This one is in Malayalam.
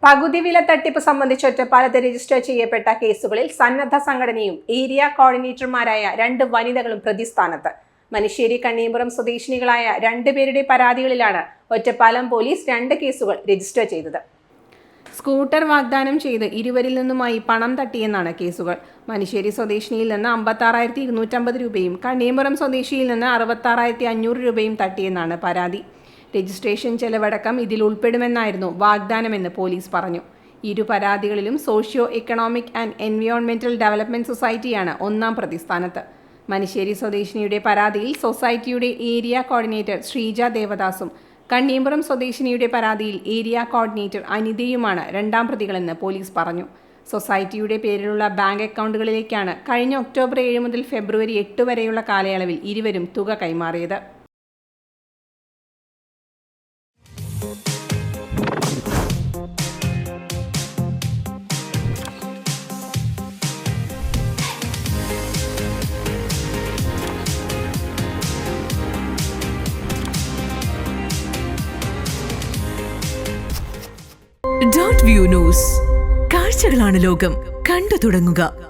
പകുതി വില തട്ടിപ്പ് സംബന്ധിച്ച് ഒറ്റപ്പാലത്ത് രജിസ്റ്റർ ചെയ്യപ്പെട്ട കേസുകളിൽ സന്നദ്ധ സംഘടനയും ഏരിയ കോർഡിനേറ്റർമാരായ 2 വനിതകളും പ്രതിസ്ഥാനത്ത്. മനുശ്ശേരി കണ്ണീമ്പുറം സ്വദേശിനികളായ 2 പേരുടെ പരാതികളിലാണ് ഒറ്റപ്പാലം പോലീസ് 2 കേസുകൾ രജിസ്റ്റർ ചെയ്തത്. സ്കൂട്ടർ വാഗ്ദാനം ചെയ്ത് ഇരുവരിൽ നിന്നുമായി പണം തട്ടിയെന്നാണ് കേസുകൾ. മനുശ്ശേരി സ്വദേശിനിയിൽ നിന്ന് 56,250 രൂപയും കണ്ണീമ്പുറം സ്വദേശിയിൽ നിന്ന് 66,500 രൂപയും തട്ടിയെന്നാണ് പരാതി. രജിസ്ട്രേഷൻ ചെലവടക്കം ഇതിൽ ഉൾപ്പെടുമെന്നായിരുന്നു വാഗ്ദാനമെന്ന് പോലീസ് പറഞ്ഞു. ഇരു പരാതികളിലും സോഷ്യോ എക്കണോമിക് ആൻഡ് എൻവയോൺമെന്റൽ ഡെവലപ്മെന്റ് സൊസൈറ്റിയാണ് 1-ാം പ്രതിസ്ഥാനത്ത്. മനുശ്ശേരി സ്വദേശിനിയുടെ പരാതിയിൽ സൊസൈറ്റിയുടെ ഏരിയ കോർഡിനേറ്റർ ശ്രീജ ദേവദാസും കണ്ണീമ്പുറം സ്വദേശിനിയുടെ പരാതിയിൽ ഏരിയ കോർഡിനേറ്റർ അനിതയുമാണ് 2-ാം പ്രതികളെന്ന് പോലീസ് പറഞ്ഞു. സൊസൈറ്റിയുടെ പേരിലുള്ള ബാങ്ക് അക്കൗണ്ടുകളിലേക്കാണ് കഴിഞ്ഞ ഒക്ടോബർ 7 മുതൽ ഫെബ്രുവരി 8 വരെയുള്ള കാലയളവിൽ ഇരുവരും തുക കൈമാറിയത്. Dot view news. കാഴ്ചകളാണ് ലോകം. കണ്ടു തുടങ്ങുക.